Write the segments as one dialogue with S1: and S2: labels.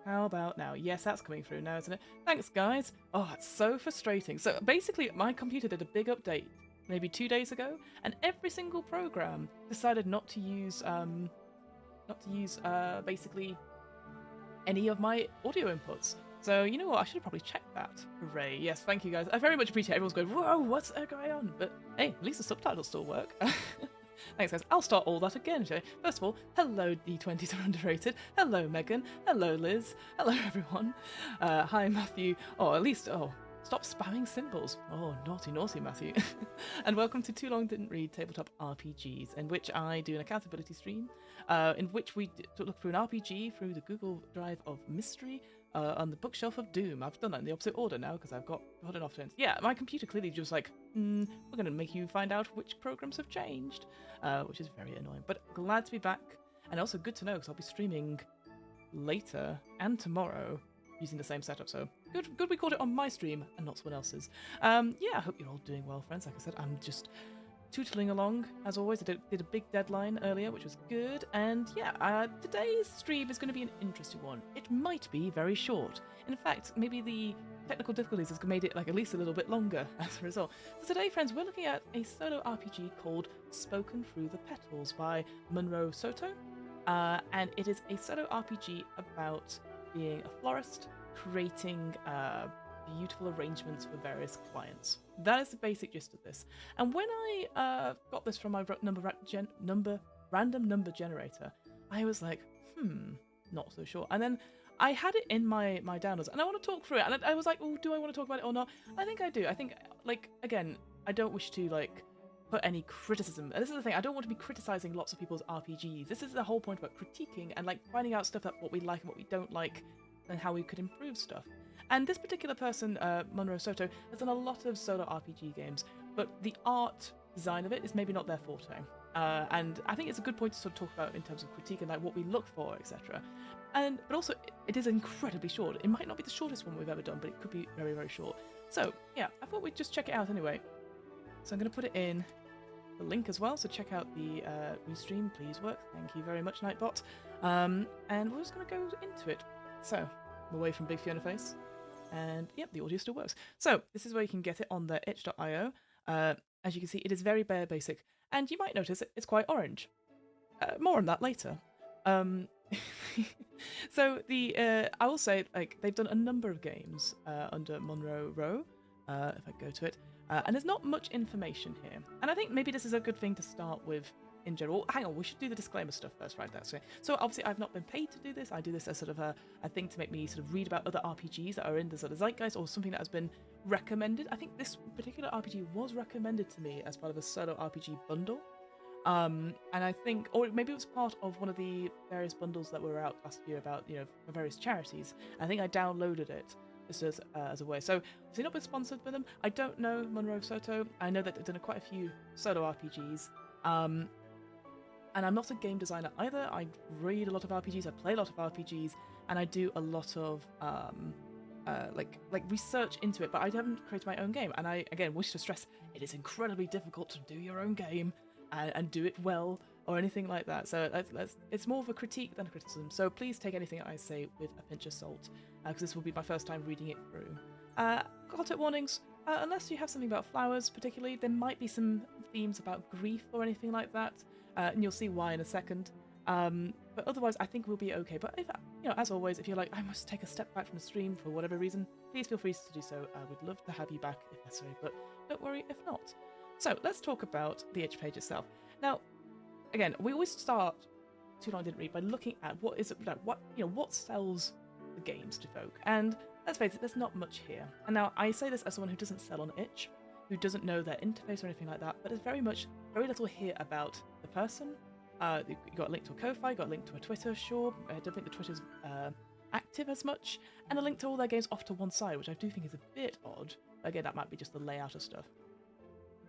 S1: How about now? Yes, that's coming through now, isn't it? Thanks, guys. Oh, it's so frustrating. So basically, my computer did a big update maybe 2 days ago, and every single program decided not to use basically any of my audio inputs. So you know what? I should have probably checked that. Hooray! Yes, thank you guys. I very much appreciate everyone's going, whoa, what's going on? But hey, at least the subtitles still work. Thanks, guys. I'll start all that again, shall I? First of all, hello, D20s are underrated. Hello, Megan. Hello, Liz. Hello, everyone. Hi, Matthew. Or at least, stop spamming symbols. Oh, naughty, naughty, Matthew. And welcome to Too Long Didn't Read Tabletop RPGs, in which I do an accountability stream, in which we look through an RPG through the Google Drive of Mystery, on the bookshelf of Doom. I've done that in the opposite order now because I've got enough to. Yeah, my computer clearly just like, we're going to make you find out which programs have changed, which is very annoying. But glad to be back, and also good to know because I'll be streaming later and tomorrow using the same setup. So good we caught it on my stream and not someone else's. Yeah, I hope you're all doing well, friends. Like I said, I'm just tootling along as always. I did a big deadline earlier, which was good, and yeah, today's stream is going to be an interesting one. It might be very short. In fact, maybe the technical difficulties has made it like at least a little bit longer as a result. So today, friends, we're looking at a solo RPG called Spoken Through the Petals by Munro Soto, and it is a solo RPG about being a florist, creating beautiful arrangements for various clients. That is the basic gist of this. And when I got this from my random number generator, I was like, not so sure. And then I had it in my downloads, and I want to talk through it. And I was like, oh, do I want to talk about it or not? I think I do. I think, like, again, I don't wish to, like, put any criticism. And this is the thing, I don't want to be criticizing lots of people's RPGs. This is the whole point about critiquing and, like, finding out stuff that what we like and what we don't like and how we could improve stuff. And this particular person, Munro Soto, has done a lot of solo RPG games, but the art design of it is maybe not their forte. And I think it's a good point to sort of talk about in terms of critique and like what we look for, etc. But also, it is incredibly short. It might not be the shortest one we've ever done, but it could be very, very short. So yeah, I thought we'd just check it out anyway. So I'm going to put it in the link as well. So check out the restream, please work. Thank you very much, Nightbot. And we're just going to go into it. So I'm away from Big Fiona Face. And yep, the audio still works. So this is where you can get it on the itch.io. As you can see, it is very bare basic, and you might notice it's quite orange. More on that later. So I will say, like, they've done a number of games under Munro Row. If I go to it, and there's not much information here. And I think maybe this is a good thing to start with. In general, hang on, we should do the disclaimer stuff first, right? That's it. So obviously I've not been paid to do this. I do this as sort of a thing to make me sort of read about other RPGs that are in the sort of zeitgeist or something that has been recommended. I think this particular RPG was recommended to me as part of a solo RPG bundle. And I think, or maybe it was part of one of the various bundles that were out last year about, for various charities. I think I downloaded it just as a way. So obviously not been sponsored by them. I don't know Munro Soto. I know that they've done quite a few solo RPGs. And I'm not a game designer either. I read a lot of RPGs, I play a lot of RPGs, and I do a lot of like research into it, but I haven't created my own game. And I, again, wish to stress, it is incredibly difficult to do your own game and do it well or anything like that. So it's more of a critique than a criticism. So please take anything I say with a pinch of salt, because this will be my first time reading it through. Content warnings. Unless you have something about flowers particularly, there might be some themes about grief or anything like that. And you'll see why in a second. But otherwise, I think we'll be okay. But if, as always, if you're like, I must take a step back from the stream for whatever reason, please feel free to do so. We'd love to have you back if necessary, but don't worry if not. So let's talk about the itch page itself. Now, again, we always start Too Long Didn't Read by looking at what sells the games to folk. And let's face it, there's not much here. And now I say this as someone who doesn't sell on itch, who doesn't know their interface or anything like that, but there's very little here about the person. You got a link to a Ko-Fi, got a link to a Twitter, sure. I don't think the Twitter's active as much, and a link to all their games off to one side, which I do think is a bit odd. Again, that might be just the layout of stuff.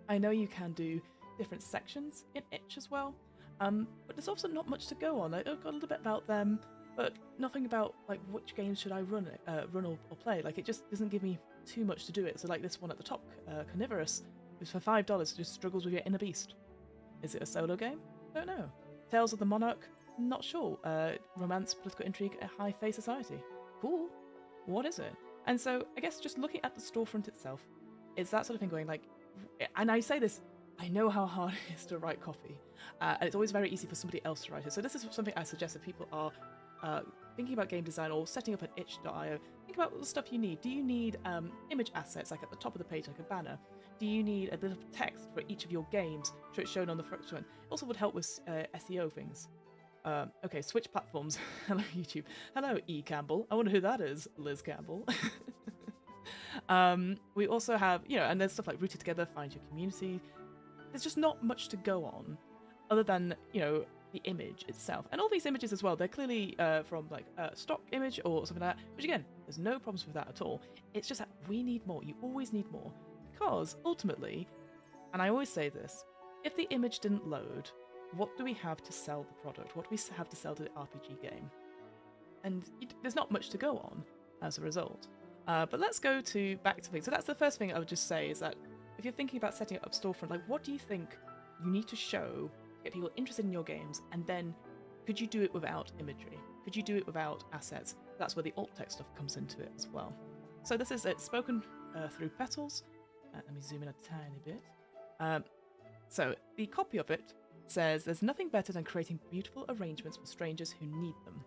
S1: I know you can do different sections in itch as well, but there's also not much to go on. I've got a little bit about them, but nothing about like which games should I run or play. Like, it just doesn't give me too much to do it. So like this one at the top, Carnivorous, is for $5, just struggles with your inner beast. Is it a solo game? Don't know. Tales of the Monarch? Not sure. Romance, political intrigue, a high fae society. cool. What is it? And so I guess just looking at the storefront itself, it's that sort of thing going like, and I say this, I know how hard it is to write copy, and it's always very easy for somebody else to write it. So this is something I suggest if people are thinking about game design or setting up an itch.io, think about what the stuff you need. Do you need image assets, like at the top of the page, like a banner? Do you need a bit of text for each of your games, so it's shown on the front? It also would help with SEO things. Okay, switch platforms. Hello, YouTube. Hello, E. Campbell. I wonder who that is. Liz Campbell. We also have, and there's stuff like Rooted Together, Find Your Community. There's just not much to go on other than, the image itself. And all these images as well, they're clearly from like a stock image or something like that, which again, there's no problems with that at all. It's just that we need more. You always need more. Because ultimately, and I always say this, if the image didn't load, what do we have to sell the product? What do we have to sell to the RPG game? And there's not much to go on as a result. But let's go back to things. So that's the first thing I would just say is that if you're thinking about setting up a storefront, like what do you think you need to show to get people interested in your games? And then could you do it without imagery? Could you do it without assets? That's where the alt text stuff comes into it as well. So this is spoken through Petals. Let me zoom in a tiny bit. So the copy of it says, there's nothing better than creating beautiful arrangements for strangers who need them.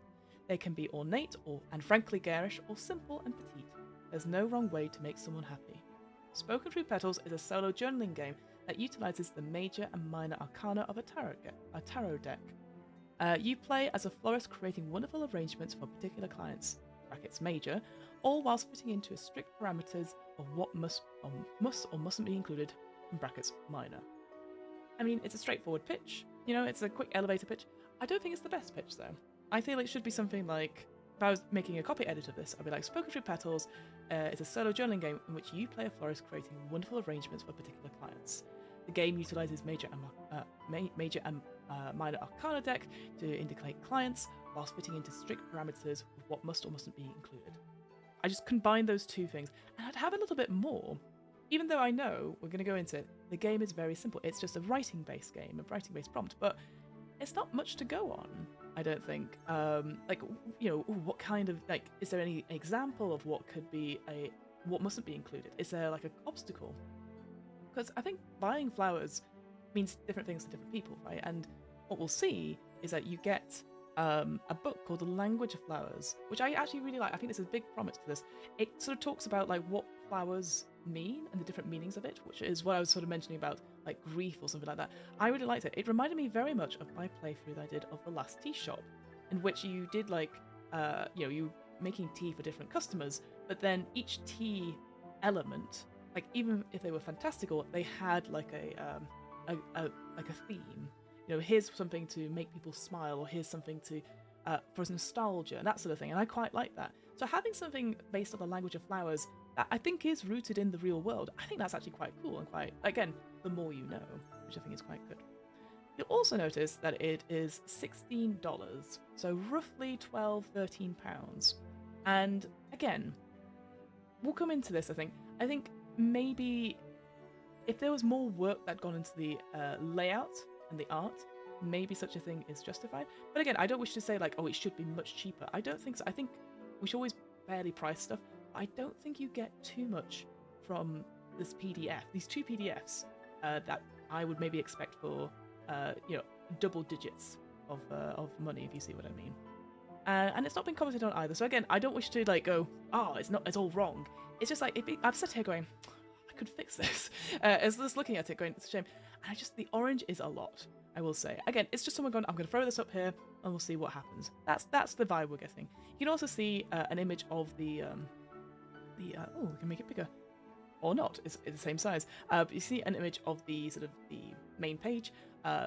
S1: They can be ornate and frankly garish, or simple and petite. There's no wrong way to make someone happy. Spoken Through Petals is a solo journaling game that utilizes the Major and Minor Arcana of a tarot deck. You play as a florist creating wonderful arrangements for particular clients, brackets major, all whilst fitting into strict parameters of what must or mustn't be included, in brackets minor. I mean, it's a straightforward pitch, it's a quick elevator pitch. I don't think it's the best pitch though. I feel it should be something like, if I was making a copy edit of this, I'd be like, Spoken Through Petals is a solo journaling game in which you play a florist creating wonderful arrangements for particular clients. The game utilizes Major and Minor Arcana deck to indicate clients, whilst fitting into strict parameters of what must or mustn't be included. I just combined those two things, and I'd have a little bit more. Even though I know we're going to go into it, the game is very simple. It's just a writing-based game, a writing-based prompt, but it's not much to go on, I don't think. What kind of, is there any example of what could be what mustn't be included? Is there like an obstacle? Because I think buying flowers means different things to different people, right? And what we'll see is that you get a book called The Language of Flowers, which I actually really like. I think there's a big promise to this. It sort of talks about like what flowers mean and the different meanings of it, which is what I was sort of mentioning about like grief or something like that. I really liked it. It reminded me very much of my playthrough that I did of The Last Tea Shop, in which you did like, you were making tea for different customers, but then each tea element, like even if they were fantastical, they had like a theme. Here's something to make people smile, or here's something to for nostalgia and that sort of thing. And I quite like that. So having something based on the language of flowers that I think is rooted in the real world, I think that's actually quite cool and quite, again, the more you know, which I think is quite good. You'll also notice that it is $16, so roughly £12-13. And again, we'll come into this, I think. I think maybe if there was more work that gone into the layout and the art, maybe such a thing is justified. But again, I don't wish to say like, oh, it should be much cheaper. I don't think so. I think we should always fairly price stuff. I don't think you get too much from this PDF, these two PDFs that I would maybe expect for, double digits of money, if you see what I mean. And it's not been commented on either. So again, I don't wish to like go, oh, it's all wrong. It's just like, I've sat here going, I could fix this. As just looking at it going, it's a shame. And the orange is a lot, I will say. Again, it's just someone going, I'm going to throw this up here and we'll see what happens. That's the vibe we're getting. You can also see an image of we can make it bigger. Or not, it's the same size. But you see an image of the sort of the main page,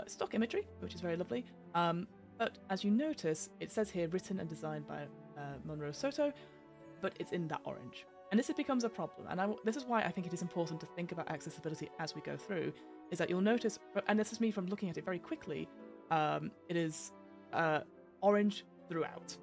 S1: stock imagery, which is very lovely. But as you notice, it says here written and designed by Monroe Soto, but it's in that orange. And this becomes a problem. And this is why I think it is important to think about accessibility as we go through, is that you'll notice, and this is me from looking at it very quickly, it is orange throughout.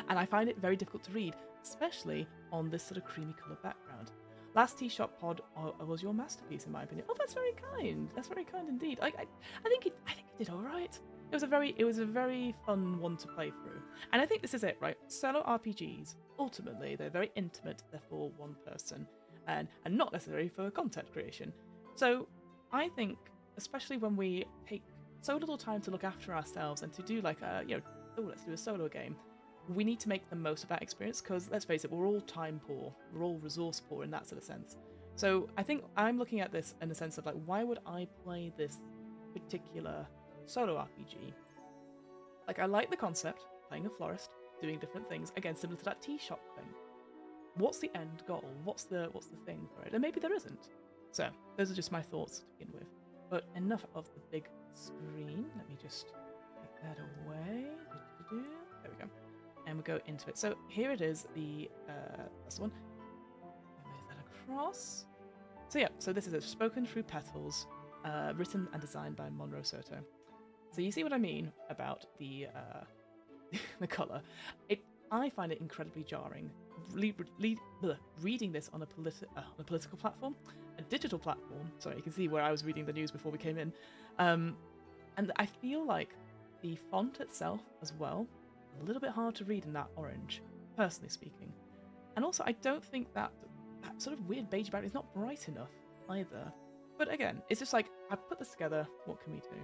S1: And I find it very difficult to read, especially on this sort of creamy colour background. Last Tea Shop Pod was your masterpiece, in my opinion. Oh, that's very kind. That's very kind indeed. I think it did all right. it was a very fun one to play through. And I think this is it, right? Solo RPGs, ultimately, they're very intimate, they're for one person, and not necessarily for content creation. So I think, especially when we take so little time to look after ourselves and to do like a, let's do a solo game, we need to make the most of that experience, because let's face it, we're all time poor, we're all resource poor in that sort of sense. So I think I'm looking at this in the sense of like, why would I play this particular solo RPG? Like, I like the concept, playing a florist, doing different things, again, similar to that tea shop thing. What's the end goal? What's the thing for it? And maybe there isn't. So those are just my thoughts to begin with. But enough of the big screen. Let me just take that away. There we go. And we'll go into it. So here it is, that's the one. Move that across. So yeah, so this is a spoken through petals, written and designed by Monroe Soto. So you see what I mean about the the color. I find it incredibly jarring. Reading this on a political platform, a digital platform. Sorry, you can see where I was reading the news before we came in. And I feel like the font itself as well, a little bit hard to read in that orange, personally speaking. And also, I don't think that sort of weird beige background is not bright enough either. But again, it's just like, I put this together, what can we do?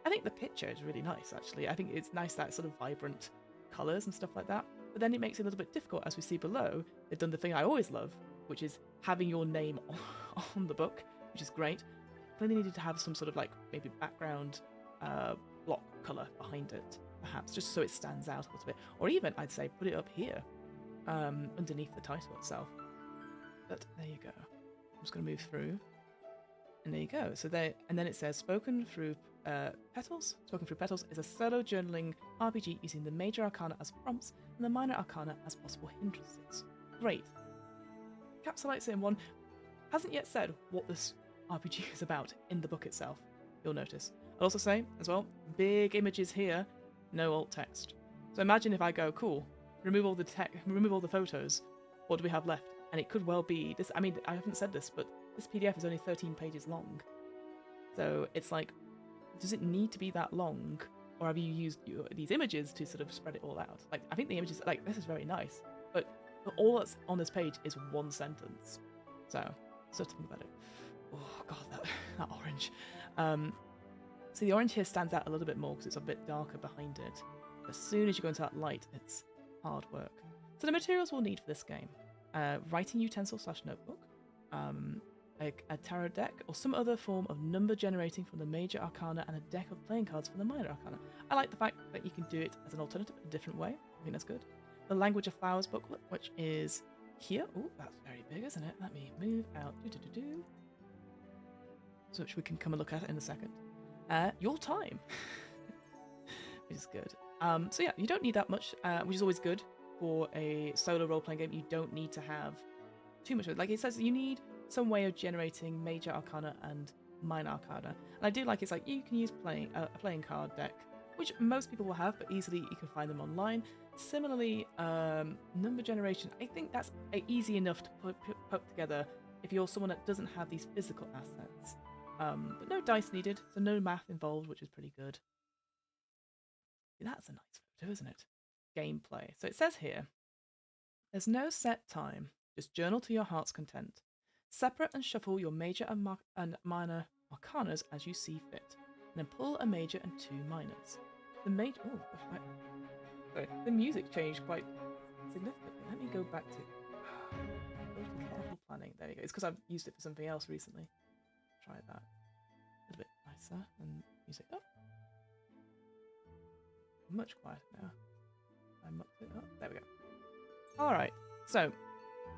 S1: I think the picture is really nice, actually. I think it's nice, that sort of vibrant colours and stuff like that. But then it makes it a little bit difficult, as we see below. They've done the thing I always love, which is having your name on the book, which is great. Clearly needed to have some sort of like maybe background block colour behind it, perhaps, just so it stands out a little bit. Or even, I'd say, put it up here, underneath the title itself. But there you go. I'm just going to move through. And there you go. So there, and then it says, Spoken Through Petals. Spoken Through Petals is a solo journaling RPG using the Major Arcana as prompts and the Minor Arcana as possible hindrances. Great. Encapsulates it in one. Hasn't yet said what this RPG is about in the book itself, you'll notice. I'll also say, as well, big images here, no alt text. So imagine if I go, cool, remove all the remove all the photos, what do we have left? And it could well be this. I mean, I haven't said this, but this PDF is only 13 pages long. So it's like, does it need to be that long? Or have you used these images to sort of spread it all out? Like, I think the images, like, this is very nice, but all that's on this page is one sentence. So think about it. Oh god, that orange. So the orange here stands out a little bit more because it's a bit darker behind it. As soon as you go into that light, it's hard work. So the materials we'll need for this game: writing utensil / notebook, a tarot deck, or some other form of number generating from the Major Arcana, and a deck of playing cards from the Minor Arcana. I like the fact that you can do it as an alternative, a different way. I think that's good. The Language of Flowers booklet, which is here. Oh, that's very big, isn't it? Let me move out. So which we can come and look at it in a second. Your time, which is good. So yeah, you don't need that much, which is always good for a solo role-playing game. You don't need to have too much of it. Like it says, you need some way of generating Major Arcana and Minor Arcana. And I do like it's like you can use a playing card deck, which most people will have, but easily you can find them online. Similarly, number generation, I think that's easy enough to put together if you're someone that doesn't have these physical assets. But no dice needed, so no math involved, which is pretty good. That's a nice photo, isn't it? Gameplay. So it says here, there's no set time, just journal to your heart's content. Separate and shuffle your Major and Minor Arcanas as you see fit, and then pull a Major and 2 Minors. The music changed quite significantly. Let me go back to careful planning. There you go. It's because I've used it for something else recently. Try that. A little bit nicer and music up. Much quieter now. I mucked it up. There we go. Alright, so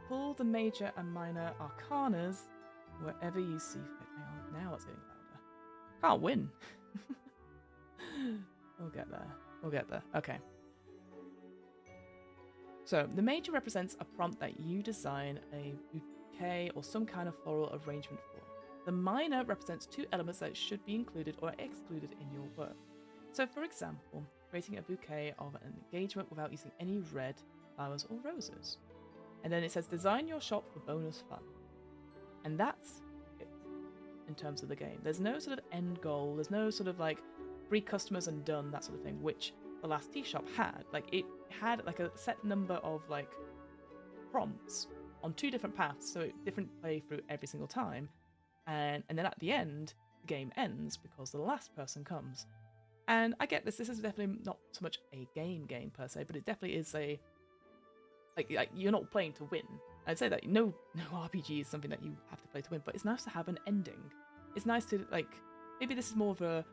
S1: pull the Major and Minor Arcanas wherever you see fit. Hang on, now it's getting louder. Can't win. We'll get there. We'll get there. Okay. So the Major represents a prompt that you design a bouquet or some kind of floral arrangement for. The Minor represents 2 elements that should be included or excluded in your work. So for example, creating a bouquet of an engagement without using any red flowers or roses. And then it says design your shop for bonus fun. And that's it in terms of the game. There's no sort of end goal. There's no sort of like free customers and done, that sort of thing, which the last tea shop had. Like, it had like a set number of like prompts on 2 different paths, so different playthrough every single time, and then at the end the game ends because the last person comes. And I get this is definitely not so much a game per se, but it definitely is a like you're not playing to win. I'd say that no RPG is something that you have to play to win, but it's nice to have an ending. It's nice to, like, maybe this is more of a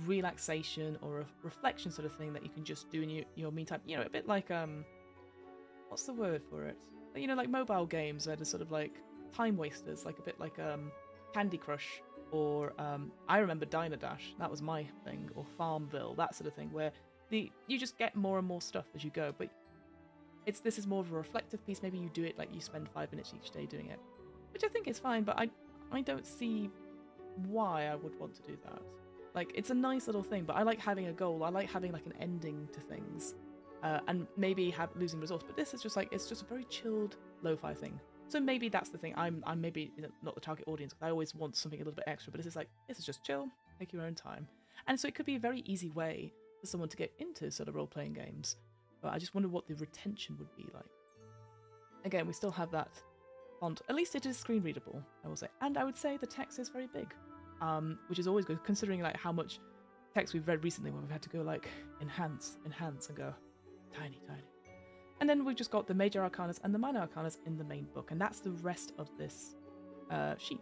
S1: relaxation or a reflection sort of thing that you can just do in your meantime. You know, a bit like what's the word for it? You know, like mobile games where they're sort of like time wasters, like a bit like Candy Crush, or I remember Diner Dash, that was my thing, or Farmville, that sort of thing, where you just get more and more stuff as you go. But this is more of a reflective piece. Maybe you do it like you spend 5 minutes each day doing it, which I think is fine, but I don't see why I would want to do that. Like, it's a nice little thing, but I like having a goal. I like having like an ending to things, and maybe losing resource. But this is just like, it's just a very chilled lo-fi thing. So maybe that's the thing. I'm maybe not the target audience, because I always want something a little bit extra. But this is just chill, take your own time, and so it could be a very easy way for someone to get into sort of role-playing games. But I just wonder what the retention would be like. Again, we still have that font. At least it is screen readable, I will say, and I would say the text is very big, which is always good considering like how much text we've read recently, where we've had to go like enhance, and go tiny. And then we've just got the Major Arcanas and the Minor Arcanas in the main book, and that's the rest of this sheet.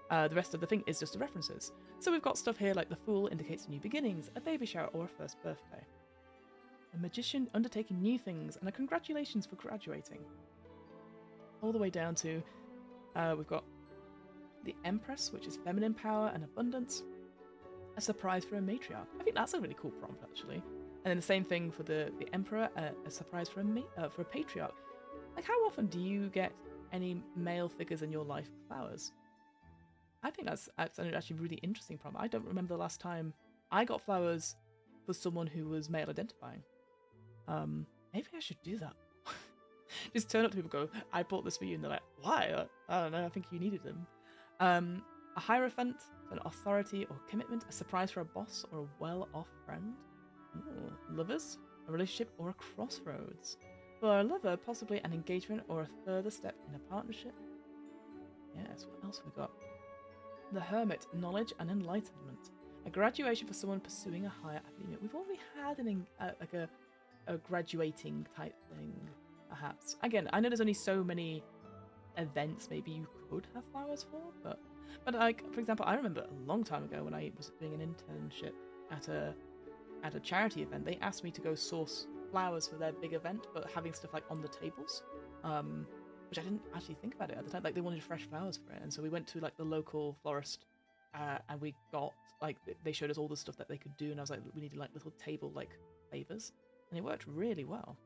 S1: The rest of the thing is just the references. So we've got stuff here like the Fool indicates new beginnings, a baby shower, or a first birthday. A magician undertaking new things, and a congratulations for graduating. All the way down to, we've got the Empress, which is feminine power and abundance. A surprise for a matriarch. I think that's a really cool prompt, actually. And then the same thing for the Emperor, a surprise for a patriarch. Like, how often do you get any male figures in your life flowers? I think that's an actually really interesting prompt. I don't remember the last time I got flowers for someone who was male identifying. Maybe I should do that. Just turn up to people and go, I bought this for you, and they're like, why? I don't know, I think you needed them. A hierophant, an authority or commitment, a surprise for a boss or a well-off friend. Ooh, lovers, a relationship or a crossroads. For a lover, possibly an engagement or a further step in a partnership. Yes, what else have we got? The Hermit, knowledge and enlightenment. A graduation for someone pursuing a higher academia. We've already had like a graduating type thing, perhaps. Again, I know there's only so many events maybe you could have flowers for, but like, for example, I remember a long time ago when I was doing an internship at a charity event, they asked me to go source flowers for their big event, but having stuff like on the tables, which I didn't actually think about it at the time. Like, they wanted fresh flowers for it, and so we went to like the local florist, and we got like, they showed us all the stuff that they could do, and I was like, we needed like little table like favors, and it worked really well.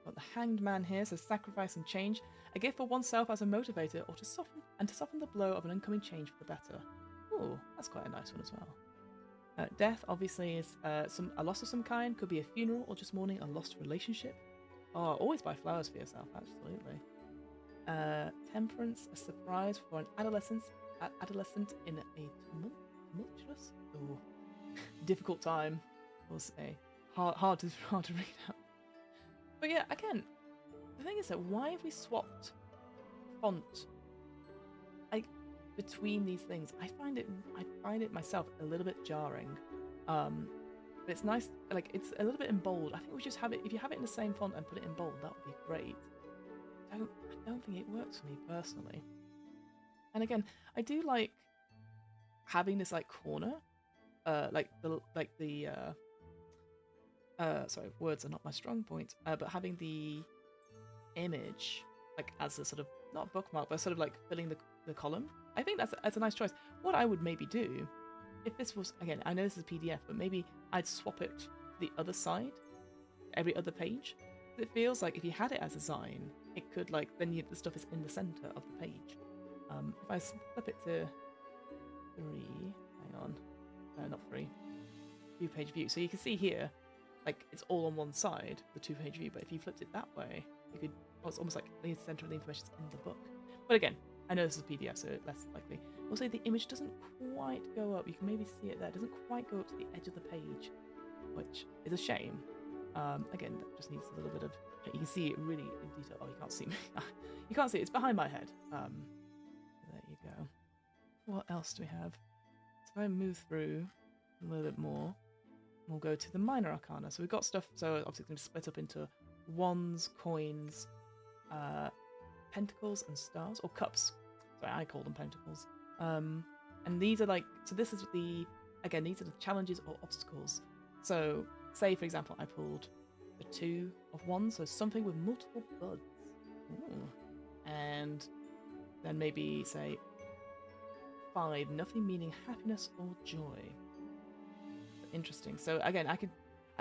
S1: Got the Hanged Man here, so sacrifice and change, a gift for oneself as a motivator, or to soften the blow of an incoming change for the better. Ooh, that's quite a nice one as well. Death obviously is a loss of some kind, could be a funeral or just mourning a lost relationship. Oh, always buy flowers for yourself, absolutely. Temperance, a surprise for an adolescent in a tumultuous, difficult time. We'll say hard to read out. But yeah, again, the thing is that why have we swapped font like between these things? I find it myself a little bit jarring. But it's nice, like, it's a little bit in bold. I think we just have it, if you have it in the same font and put it in bold, that would be great. I don't think it works for me personally. And again, I do like having this like corner, sorry, words are not my strong point, but having the image like as a sort of, not bookmark, but sort of like filling the column. I think that's a nice choice. What I would maybe do, if this was, again, I know this is a PDF, but maybe I'd swap it to the other side, every other page. It feels like if you had it as a sign, it could like, then the stuff is in the center of the page. If I flip it to 3, hang on, no, not 3, 2-page view. So you can see here, like, it's all on one side, the 2-page view, but if you flipped it that way, you could, it's almost like the center of the information is in the book. But again, I know this is a PDF, so less likely. We'll say the image doesn't quite go up. You can maybe see it there. It doesn't quite go up to the edge of the page, which is a shame. Again, that just needs a little bit of... You can see it really in detail. Oh, you can't see me. You can't see it. It's behind my head. There you go. What else do we have? So if I move through a little bit more, we'll go to the minor arcana. So we've got stuff, so obviously it's going to split up into wands, coins, pentacles and stars, or cups. Sorry, I call them pentacles. And these are like, so this is the, again, these are the challenges or obstacles. So say, for example, I pulled the 2 of wands, so something with multiple buds. Ooh. And then maybe say 5, nothing meaning happiness or joy. Interesting. So again, I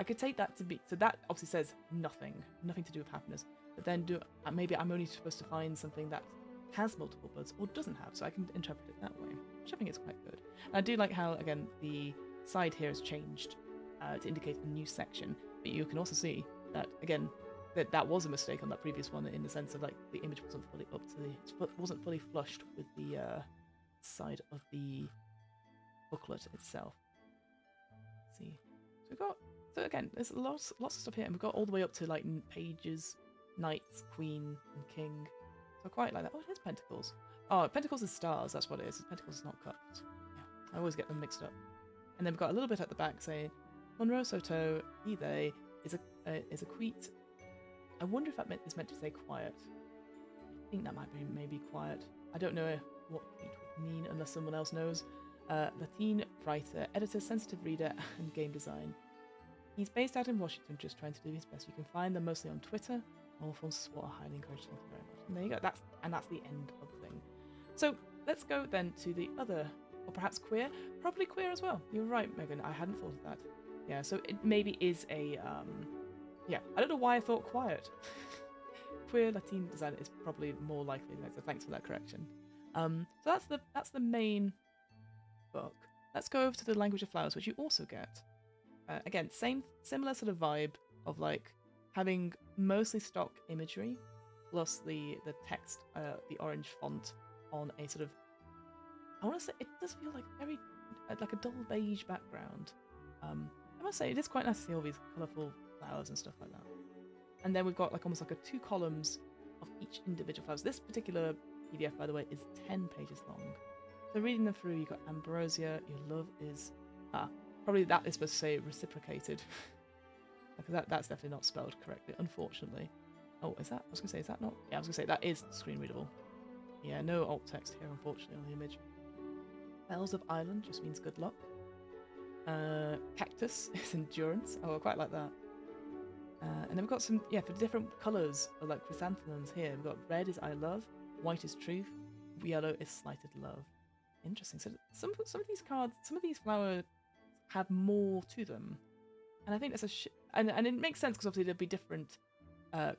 S1: could take that to be, so that obviously says nothing to do with happiness. But then maybe I'm only supposed to find something that has multiple buds or doesn't have, so I can interpret it that way, which I think is quite good. And I do like how, again, the side here has changed to indicate a new section, but you can also see that, again, that was a mistake on that previous one in the sense of like the image wasn't fully up to the, wasn't fully flushed with the side of the booklet itself. Let's see, so we've got, so again, there's lots of stuff here, and we've got all the way up to like pages, knights, queen, and king. So I quite like that. Oh, here's pentacles. Oh, pentacles is stars. That's what it is. Pentacles is not cups. Yeah, I always get them mixed up. And then we've got a little bit at the back saying, Monroe Soto, he, they, is a queet. I wonder if that is meant to say quiet. I think that might be maybe quiet. I don't know what queet would mean unless someone else knows. Latin writer, editor, sensitive reader, and game design. He's based out in Washington, just trying to do his best. You can find them mostly on Twitter. All forms of support are highly encouraged. Thank you very much. And there you go. That's the end of the thing. So let's go then to the other, or perhaps queer. Probably queer as well. You're right, Megan. I hadn't thought of that. Yeah. So it maybe is a yeah. I don't know why I thought quiet. Queer Latin design is probably more likely. So thanks for that correction. So that's the main book. Let's go over to the language of flowers, which you also get. Again, similar sort of vibe of like having mostly stock imagery, plus the text, the orange font on a sort of, I want to say, it does feel like very, like a dull beige background. I must say, it is quite nice to see all these colourful flowers and stuff like that. And then we've got like almost like 2 columns of each individual flowers. This particular PDF, by the way, is 10 pages long. So reading them through, you've got ambrosia, your love is, probably that is supposed to say reciprocated. Because that's definitely not spelled correctly, unfortunately. Oh, is that? I was going to say, is that not? Yeah, I was going to say, that is screen readable. Yeah, no alt text here, unfortunately, on the image. Bells of Island just means good luck. Cactus is endurance. Oh, I quite like that. And then we've got some, yeah, for different colours, like chrysanthemums here. We've got red is I love, white is truth, yellow is slighted love. Interesting. So some of these cards, some of these flowers have more to them. And I think that's and it makes sense because obviously there'll be different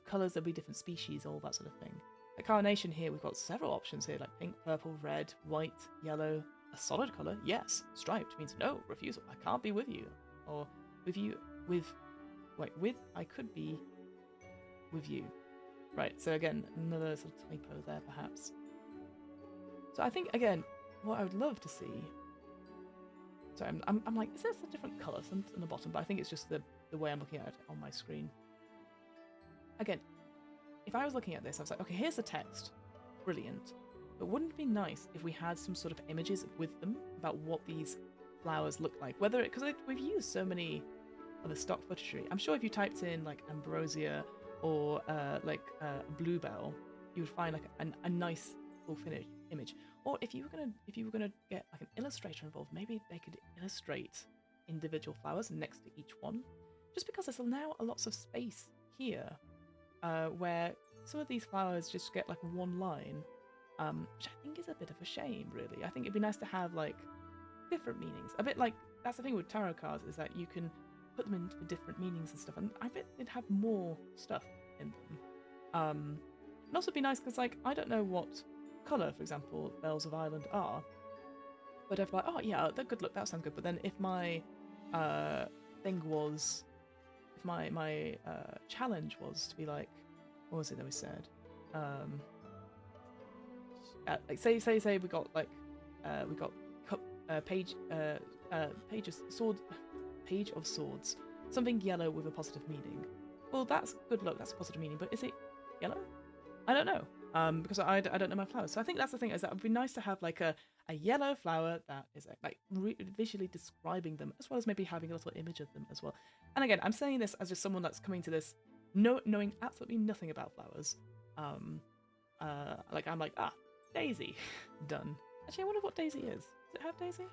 S1: colours, there'll be different species, all that sort of thing. At Carnation here, we've got several options here, like pink, purple, red, white, yellow, a solid colour, yes. Striped means no, refusal, I can't be with you. Or with you, I could be with you. Right, so again, another sort of typo there, perhaps. So I think, again, what I would love to see... So I'm like, is this a different colour on the bottom? But I think it's just the way I'm looking at it on my screen. Again, if I was looking at this, I was like, okay, here's the text. Brilliant. But wouldn't it be nice if we had some sort of images with them about what these flowers look like? Whether it, because we've used so many of the stock footage. I'm sure if you typed in like ambrosia or bluebell, you would find like a nice full finished image. Or if you were gonna get like an illustrator involved, maybe they could illustrate individual flowers next to each one. Just because there's now lots of space here, where some of these flowers just get like one line, which I think is a bit of a shame, really. I think it'd be nice to have like different meanings. A bit like, that's the thing with tarot cards, is that you can put them in for different meanings and stuff, and I bet they'd have more stuff in them. And also be nice because, like, I don't know what colour, for example, Bells of Ireland are, but if like, oh yeah, they're good, look, that sounds good. But then if my thing was, if my challenge was to be like, what was it that we said? like say we got like we got page of sword, page of swords, something yellow with a positive meaning. Well, that's good luck. That's a positive meaning, but is it yellow? I don't know. Because I don't know my flowers. So I think that's the thing, is that it would be nice to have like a yellow flower that is like visually describing them, as well as maybe having a little image of them as well. And again, I'm saying this as just someone that's coming to this knowing absolutely nothing about flowers. Like I'm like, Daisy, done. Actually, I wonder what Daisy is. Does it have Daisy?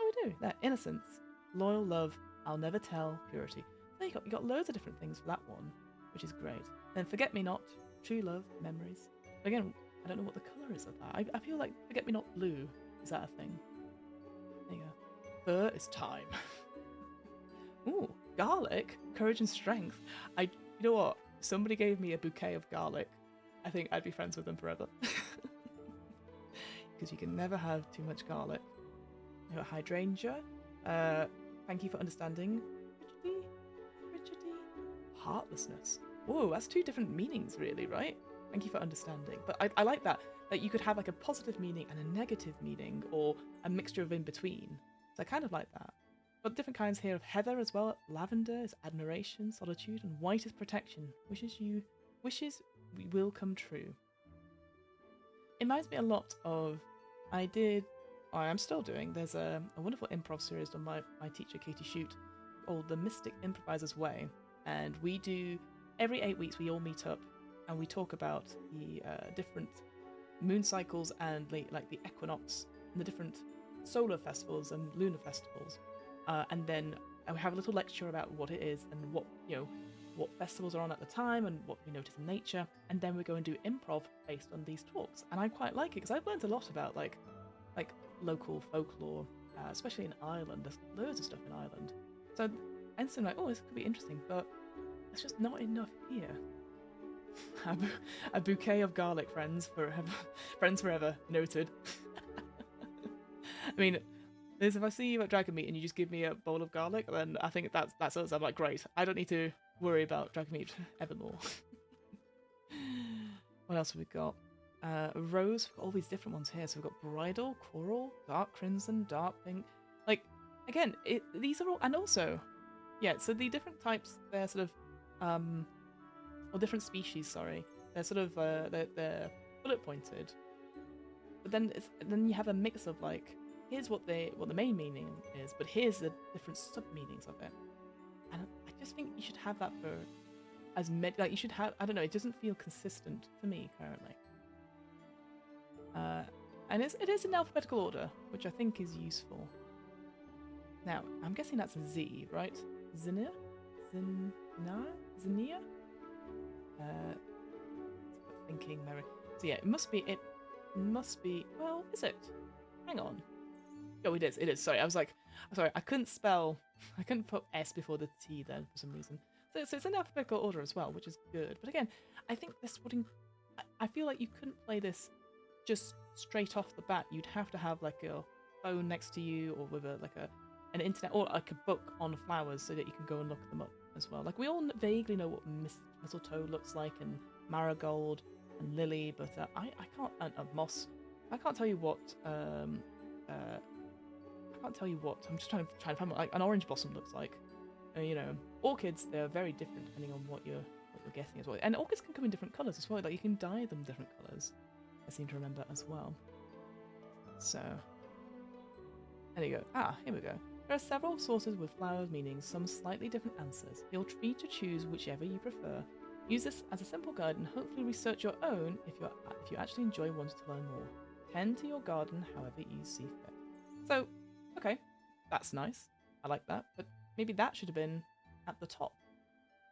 S1: Oh, we do. That innocence, loyal love, I'll never tell, purity. So you got loads of different things for that one, which is great. Then forget me not, true love, memories. Again, I don't know what the colour is of that. I feel like forget me not blue. Is that a thing? There you go. Fur is time. Ooh, garlic, courage and strength. You know what? If somebody gave me a bouquet of garlic, I think I'd be friends with them forever. Because you can never have too much garlic. I got hydrangea. Thank you for understanding. Rigidity, heartlessness. Whoa, that's two different meanings, really, right? Thank you for understanding. But I like that. Like you could have like a positive meaning and a negative meaning, or a mixture of in between. So I kind of like that. But different kinds here of heather as well. Lavender is admiration, solitude, and white is protection. Wishes will come true. It reminds me a lot of I'm still doing. There's a wonderful improv series done by my teacher Katie Shute called The Mystic Improviser's Way, and we do every 8 weeks we all meet up and we talk about the different moon cycles and like the equinox and the different solar festivals and lunar festivals, and then we have a little lecture about what it is and what festivals are on at the time and what we notice in nature, and then we go and do improv based on these talks. And I quite like it because I've learned a lot about like local folklore, especially in Ireland. There's loads of stuff in Ireland, so I'm like, oh, this could be interesting, but it's just not enough here. A bouquet of garlic, friends forever noted. I mean, if I see you at Dragon Meat and you just give me a bowl of garlic, then I think that's us. I'm like, great, I don't need to worry about Dragon Meat evermore. What else have we got? Rose, we've got all these different ones here. So we've got bridal, coral, dark crimson, dark pink. Like, again, these are all, and also, yeah, so the different types, they're sort of, or different species, sorry, they're sort of, they're bullet pointed. But then you have a mix of like, here's what the main meaning is, but here's the different sub-meanings of it. And I just think you should have that for as many, like you should have, I don't know, it doesn't feel consistent to me currently. And it is in alphabetical order, which I think is useful. Now, I'm guessing that's a Z, right? Zinnia? Zinnia? Thinking, Mary. So yeah, it must be, well, is it? Hang on. Oh, it is. Sorry, I couldn't put S before the T then for some reason. So it's in alphabetical order as well, which is good. But again, I think I feel like you couldn't play this just straight off the bat. You'd have to have like a phone next to you, or with an internet, or like a book on flowers, so that you can go and look them up as well. Like we all vaguely know what mistletoe looks like, and marigold and lily, but I can't, and moss. I can't tell you what. I'm just trying to find what like an orange blossom looks like. Orchids, they're very different depending on what you're guessing as well. And orchids can come in different colours as well. Like you can dye them different colours, I seem to remember as well. So there you go. Here we go. There are several sources with flowers meaning some slightly different answers. Feel free to choose whichever you prefer. Use this as a simple guide and hopefully research your own if you actually enjoy wanting to learn more. Tend to your garden however you see fit. So, okay, that's nice. I like that, but maybe that should have been at the top,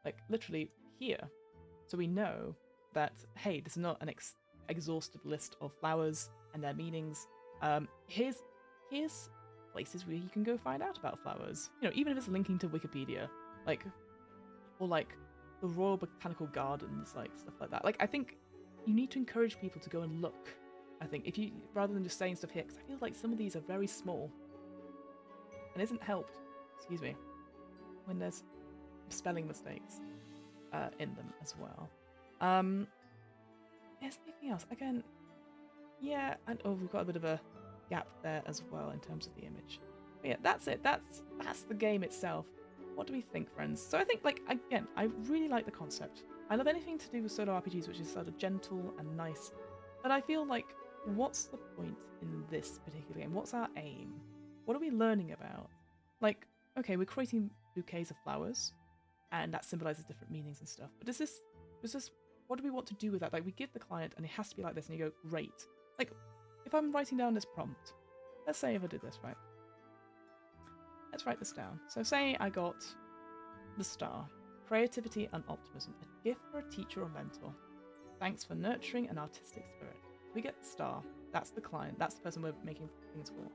S1: like literally here, so we know that, hey, this is not an exhaustive list of flowers and their meanings. Here's places where you can go find out about flowers. Even if it's linking to Wikipedia, or the Royal Botanical Gardens, stuff like that. I think you need to encourage people to go and look. I think if you, rather than just saying stuff here, because I feel like some of these are very small and isn't helped. Excuse me. When there's spelling mistakes in them as well. Is anything else? Again, Yeah, and oh, we've got a bit of a gap there as well in terms of the image. But yeah, that's it. That's the game itself. What do we think, friends? So I think, like, again, I really like the concept. I love anything to do with solo RPGs, which is sort of gentle and nice. But I feel like, what's the point in this particular game? What's our aim? What are we learning about? Like, okay, we're creating bouquets of flowers, and that symbolizes different meanings and stuff. But does this, what do we want to do with that? Like, we give the client, and it has to be like this, and you go, great. Like, if I'm writing down this prompt, let's say if I did this, right? Let's write this down. So say I got the star, creativity and optimism, a gift for a teacher or mentor. Thanks for nurturing an artistic spirit. We get the star. That's the client. That's the person we're making things for.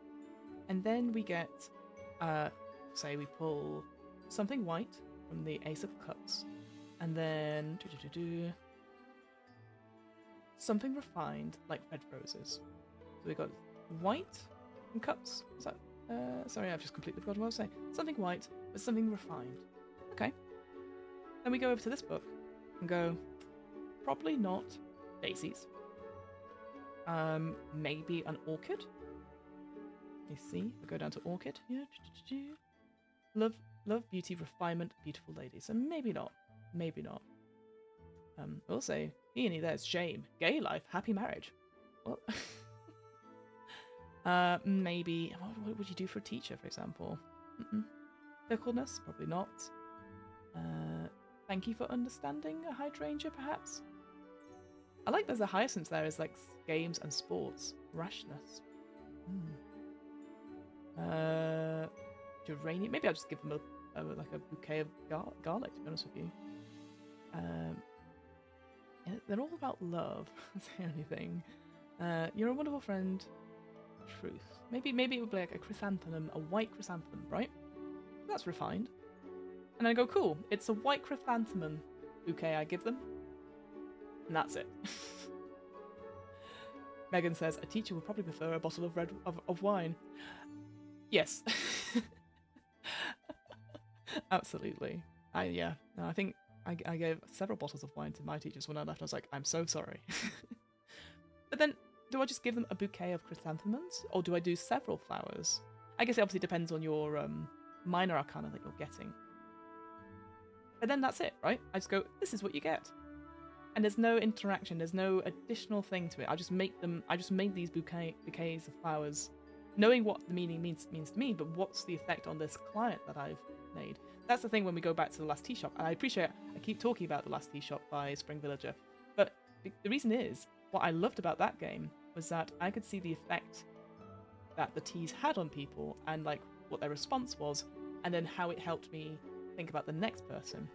S1: And then we get, say we pull something white from the Ace of Cups. And then something refined, like red roses. So we got white and cups. Is that? Sorry, I've just completely forgotten what I was saying. Something white, but something refined. Okay. Then we go over to this book and go, probably not daisies. Maybe an orchid. You see, we go down to orchid. Yeah. Love, beauty, refinement, beautiful lady. So maybe not. Maybe not. We'll say, Peony, there's shame, gay life, happy marriage. Well, maybe, what would you do for a teacher, for example? Fickleness, probably not. Thank you for understanding, a hydrangea, perhaps? I like there's a hyacinth there as like games and sports. Rashness. Geranium. Maybe I'll just give them like a bouquet of garlic, to be honest with you. They're all about love. That's the only thing. You're a wonderful friend. Truth. Maybe it would be like a chrysanthemum, a white chrysanthemum, right? That's refined. And I go, cool. It's a white chrysanthemum bouquet I give them. And that's it. Megan says, a teacher would probably prefer a bottle of wine. Yes. Absolutely. I think I gave several bottles of wine to my teachers when I left. I was like, I'm so sorry. But then, do I just give them a bouquet of chrysanthemums? Or do I do several flowers? I guess it obviously depends on your minor arcana that you're getting. But then that's it, right? I just go, this is what you get. And there's no interaction, there's no additional thing to it. I just made these bouquets of flowers, knowing what the meaning means to me, but what's the effect on this client that I've made? That's the thing when we go back to The Last Tea Shop. And I appreciate I keep talking about The Last Tea Shop by Spring Villager. But the reason is, what I loved about that game was that I could see the effect that the teas had on people and like what their response was, and then how it helped me think about the next person.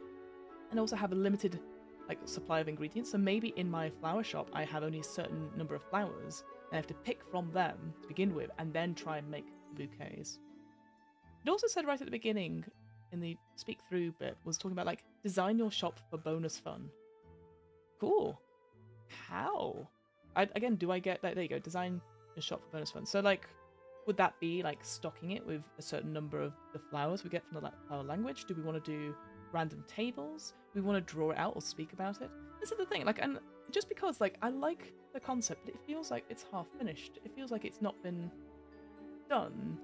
S1: And also have a limited like supply of ingredients. So maybe in my flower shop I have only a certain number of flowers and I have to pick from them to begin with and then try and make bouquets. It also said right at the beginning in the speak through bit was talking about like design your shop for bonus fun. Cool. How? Again, do I get that? There you go, design your shop for bonus fun. So like, would that be like stocking it with a certain number of the flowers we get from the flower language? Do we want to do random tables? We want to draw it out or speak about it? This is the thing, like, and just because like I like the concept, but it feels like it's half finished. It feels like it's not been done,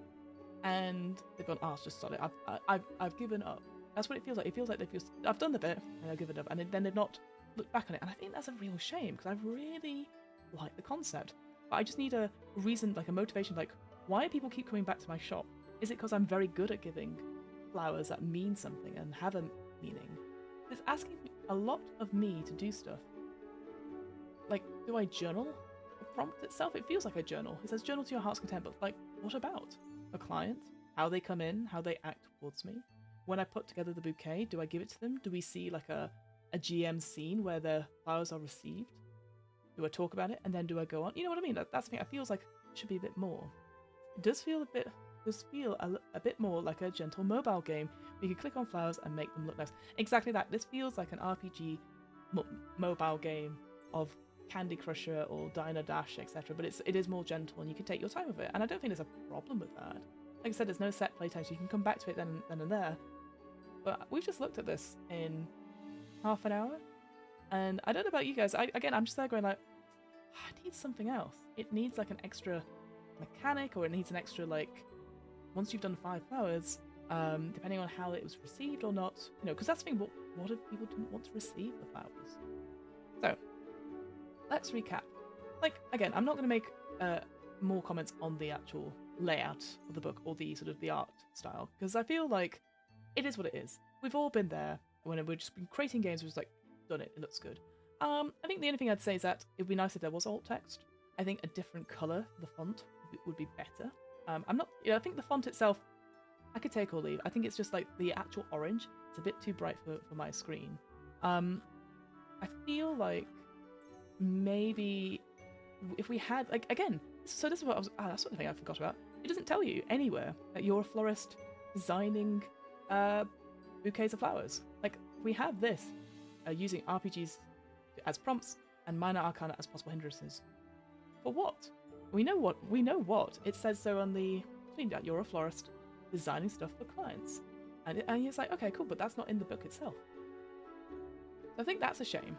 S1: and they've gone, oh, it's just solid. I've given up. That's what it feels like. It feels like I've done the bit and I've given up, and then they've not looked back on it. And I think that's a real shame because I really like the concept, but I just need a reason, like a motivation. Like, why do people keep coming back to my shop? Is it because I'm very good at giving flowers that mean something and have a meaning? It's asking a lot of me to do stuff. Like, do I journal the prompt itself? It feels like a journal. It says journal to your heart's content, but like, what about a client? How they come in, how they act towards me. When I put together the bouquet, do I give it to them? Do we see like a GM scene where the flowers are received? Do I talk about it and then do I go on? You know what I mean? That's the thing. It feels like it should be a bit more. It does feel a bit more like a gentle mobile game. We can click on flowers and make them look nice. Exactly that. This feels like an RPG mobile game of Candy Crusher or Diner Dash, etc. But it is more gentle and you can take your time with it. And I don't think there's a problem with that. Like I said, there's no set playtime, so you can come back to it then and there. But we've just looked at this in half an hour. And I don't know about you guys. I'm just there going like, it needs something else. It needs like an extra mechanic, or it needs an extra like, once you've done 5 flowers, depending on how it was received or not, you know, because that's the thing, what if people didn't want to receive the flowers? So, let's recap. Like, again, I'm not going to make more comments on the actual layout of the book or the sort of the art style, because I feel like it is what it is. We've all been there when we've just been creating games, we're just like, done it, it looks good. I think the only thing I'd say is that it would be nice if there was alt text. I think a different colour for the font would be better. I'm not, I think the font itself, I could take or leave. I think it's just like the actual orange, it's a bit too bright for my screen. I feel like maybe if we had, like, again, so this is what I was, that's the thing I forgot about. It doesn't tell you anywhere that you're a florist designing bouquets of flowers. Like, we have this using RPGs as prompts and minor arcana as possible hindrances. For what? We know what. It says so on the thing that you're a florist designing stuff for clients. And it's like, okay, cool, but that's not in the book itself. So I think that's a shame.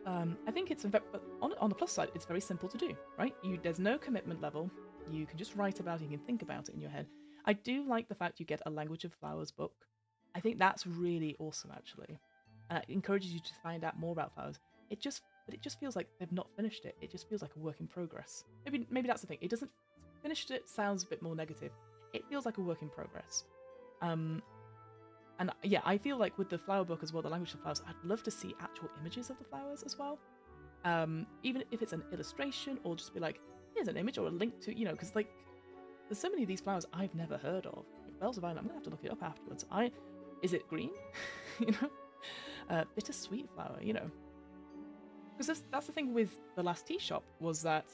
S1: I think it's, but on the plus side, it's very simple to do, right? There's no commitment level. You can just write about it, you can think about it in your head. I do like the fact you get a Language of Flowers book. I think that's really awesome, actually. It encourages you to find out more about flowers. But it just feels like they've not finished it. It just feels like a work in progress. Maybe that's the thing. It doesn't, finished it sounds a bit more negative. It feels like a work in progress. And yeah, I feel like with the flower book as well, the Language of Flowers, I'd love to see actual images of the flowers as well. Even if it's an illustration, or just be like, here's an image or a link to, you know, because like, there's so many of these flowers I've never heard of. Bells of Iron, I'm gonna have to look it up afterwards. Is it green? You know, bittersweet flower, you know. Because that's the thing with the last tea shop, was that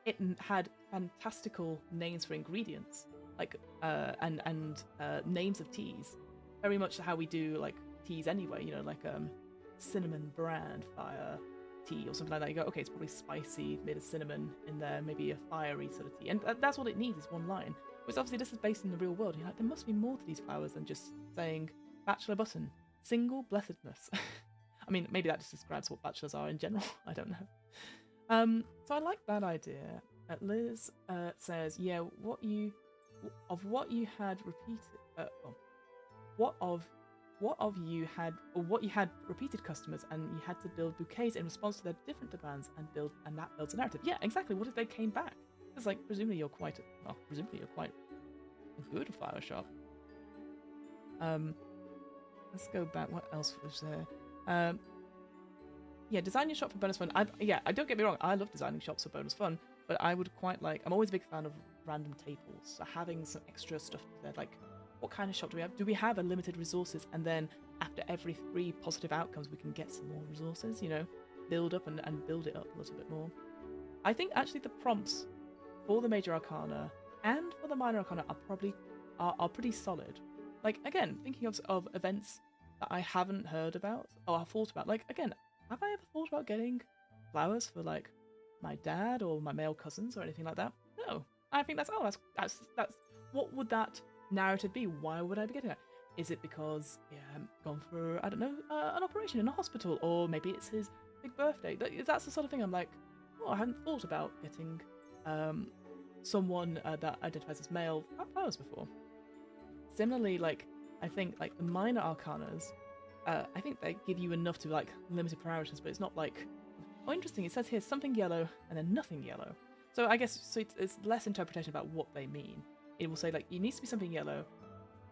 S1: it had fantastical names for ingredients, like and names of teas, very much how we do like teas anyway. You know, like cinnamon bran fire tea or something like that. You go, okay, it's probably spicy, made of cinnamon in there, maybe a fiery sort of tea, and that's what it needs, is one line. Whereas obviously this is based in the real world. You're like, there must be more to these flowers than just saying bachelor button, single blessedness. I mean, maybe that just describes what bachelors are in general. I don't know. So I like that idea. Liz says, yeah, what you had repeated customers, and you had to build bouquets in response to their different demands, and that builds a narrative. Yeah, exactly. What if they came back? It's like, presumably you're quite a good flower shop. Let's go back. What else was there? Yeah, design your shop for bonus fun. I don't get me wrong, I love designing shops for bonus fun, but I would quite like, I'm always a big fan of random tables, so having some extra stuff there, like, what kind of shop do we have? Do we have unlimited resources, and then after every 3 positive outcomes we can get some more resources, you know, build up and build it up a little bit more. I think actually the prompts for the Major Arcana and for the Minor Arcana are pretty solid. Like, again, thinking of events that I haven't heard about or have thought about. Like, again, have I ever thought about getting flowers for like my dad or my male cousins or anything like that? No. I think that's what would that narrative be? Why would I be getting that? Is it because I'm gone for, I don't know, an operation in a hospital, or maybe it's his big birthday? That's the sort of thing I'm like, oh, I hadn't thought about getting someone that identifies as male flowers before. Similarly, like, I think like the Minor Arcanas, I think they give you enough to like limited parameters, but it's not like, oh, interesting, it says here something yellow and then nothing yellow. So I guess it's less interpretation about what they mean. It will say like, it needs to be something yellow.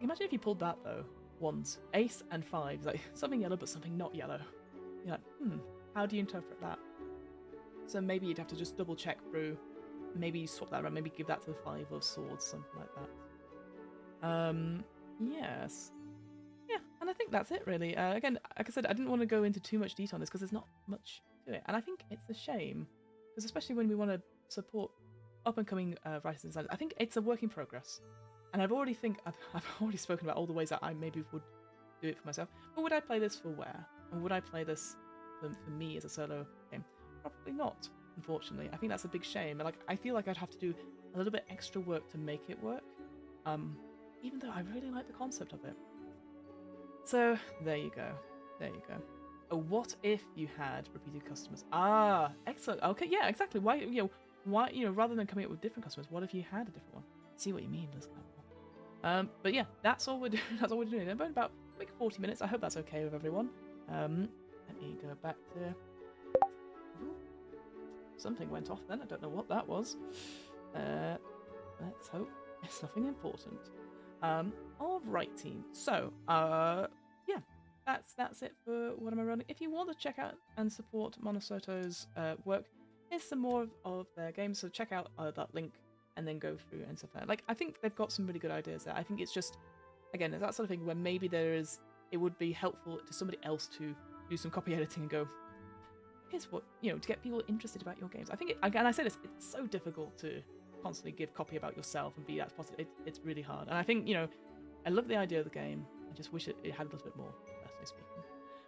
S1: Imagine if you pulled that though, ones, ace and 5, like something yellow but something not yellow. You're like, how do you interpret that? So maybe you'd have to just double check through, maybe you swap that around, maybe give that to the 5 of swords, something like that. Yes. Yeah, and I think that's it really. Again, like I said, I didn't want to go into too much detail on this because there's not much to it. And I think it's a shame, because especially when we want to support up-and-coming writers and designers, I think it's a work in progress. And I've already spoken about all the ways that I maybe would do it for myself. But would I play this for where? And would I play this for me as a solo game? Probably not, unfortunately. I think that's a big shame. Like, I feel like I'd have to do a little bit extra work to make it work. Even though I really like the concept of it. So, there you go. There you go. what if you had repeated customers? Excellent. Okay, yeah, exactly. Why, rather than coming up with different customers, what if you had a different one? See what you mean, Liz Campbell. But yeah, that's all we're doing. That's all we're doing. About a quick 40 minutes. I hope that's okay with everyone. Let me go back to. Ooh, something went off then. I don't know what that was. Let's hope it's nothing important. All right, team. So, yeah, that's it for what am I running. If you want to check out and support Monosoto's work, here's some more of their games. So check out that link and then go through and stuff like that. Like, I think they've got some really good ideas there. I think it's just, again, it's that sort of thing where maybe it would be helpful to somebody else to do some copy editing and go, here's what, to get people interested about your games. I think, again, I say this, it's so difficult to constantly give copy about yourself and be that positive. It's really hard. And I think, I love the idea of the game. I just wish it had a little bit more, personally speaking.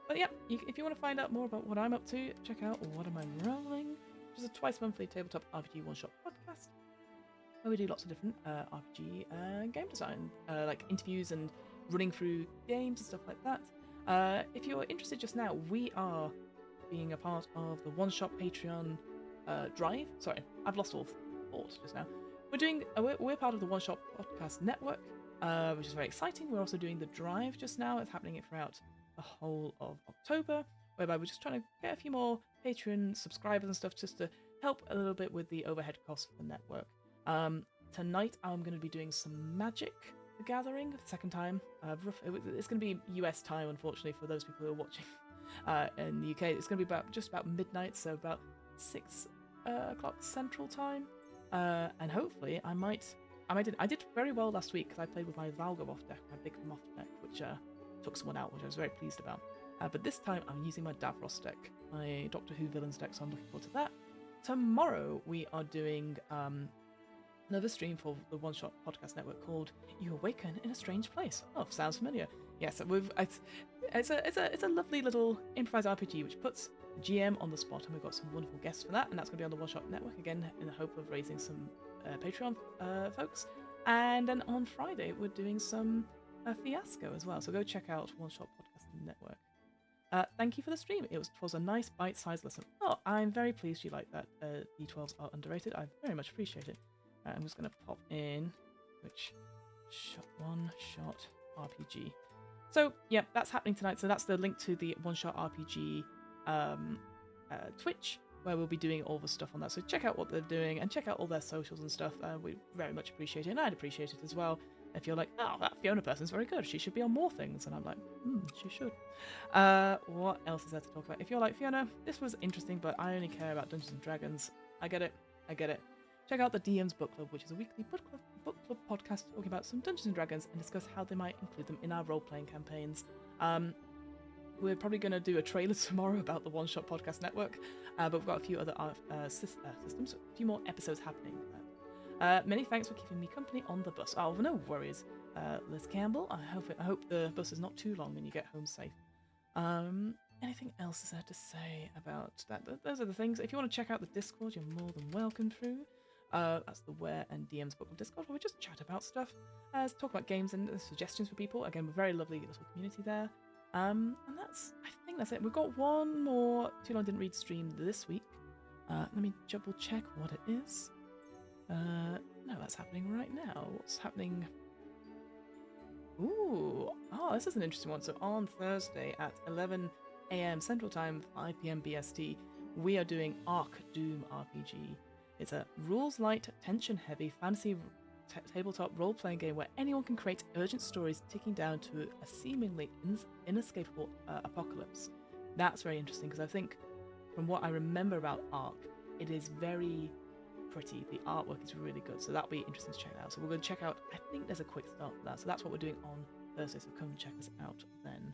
S1: But yeah, if you want to find out more about what I'm up to, check out What Am I Rolling, which is a twice-monthly tabletop RPG one-shot podcast where we do lots of different RPG game design, like interviews and running through games and stuff like that. If you're interested just now, we are being a part of the one-shot Patreon drive. Sorry, I've lost all thoughts just now. We're part of the one-shot podcast network, which is very exciting. We're also doing the drive just now. It's happening throughout the whole of October, whereby we're just trying to get a few more Patreon subscribers and stuff just to help a little bit with the overhead costs for the network. Tonight I'm going to be doing some Magic the Gathering, the second time. It's going to be US time, unfortunately, for those people who are watching in the UK. It's going to be just about midnight, so about 6 o'clock Central Time. And hopefully I did very well last week because I played with my Valgaroth deck, my big Moth deck, which took someone out, which I was very pleased about. But this time I'm using my Davros deck, my Doctor Who villains deck, so I'm looking forward to that. Tomorrow we are doing another stream for the One Shot Podcast Network called "You Awaken in a Strange Place." Oh, sounds familiar. Yes, it's a lovely little improviser RPG which puts GM on the spot, and we've got some wonderful guests for that, and that's going to be on the One Shot Network again in the hope of raising some Patreon folks. And then on Friday we're doing some Fiasco as well, so go check out One Shot Podcast Network. Thank you for the stream. It was a nice bite-sized listen. Oh, I'm very pleased you like that. D12s are underrated. I very much appreciate it. I'm just going to pop in which one shot RPG. So yeah, that's happening tonight. So that's the link to the One Shot RPG Twitch, where we'll be doing all the stuff on that. So check out what they're doing and check out all their socials and stuff. We very much appreciate it, and I'd appreciate it as well if you're like, oh, that Fiona person's very good, she should be on more things. And I'm like, she should. What else is there to talk about? If you're like, Fiona, this was interesting, but I only care about Dungeons and Dragons, I get it. Check out the DM's Book Club, which is a weekly book club podcast talking about some Dungeons and Dragons and discuss how they might include them in our role-playing campaigns. We're probably going to do a trailer tomorrow about the One Shot Podcast Network, but we've got a few other systems, a few more episodes happening. Many thanks for keeping me company on the bus. Oh, no worries, Liz Campbell. I hope the bus is not too long and you get home safe. Anything else is there to say about that? Those are the things. If you want to check out the Discord, you're more than welcome through. That's the Where and DM's Book of Discord, where we just chat about stuff, talk about games and suggestions for people. Again, we're a very lovely little community there. And I think that's it. We've got one more Too Long Didn't Read stream this week. Let me double check what it is. No, that's happening right now. What's happening? Ooh, this is an interesting one. So on Thursday at 11 a.m. Central Time, 5 p.m. BST, we are doing Arc Doom RPG. It's a rules-light, tension-heavy fantasy tabletop role-playing game where anyone can create urgent stories ticking down to a seemingly inescapable apocalypse. That's very interesting because I think, from what I remember about Arc, it is very pretty. The artwork is really good, so that'll be interesting to check out. So we're going to check out, I think there's a quick start for that, so that's what we're doing on Thursday, so come check us out then.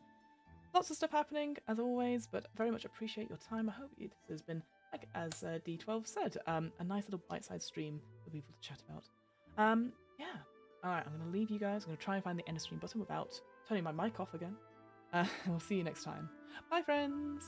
S1: Lots of stuff happening, as always, but very much appreciate your time. I hope this has been, like as D12 said, a nice little bite-sized stream for people to chat about. Yeah. Alright, I'm going to leave you guys. I'm going to try and find the end of stream button without turning my mic off again. We'll see you next time. Bye, friends!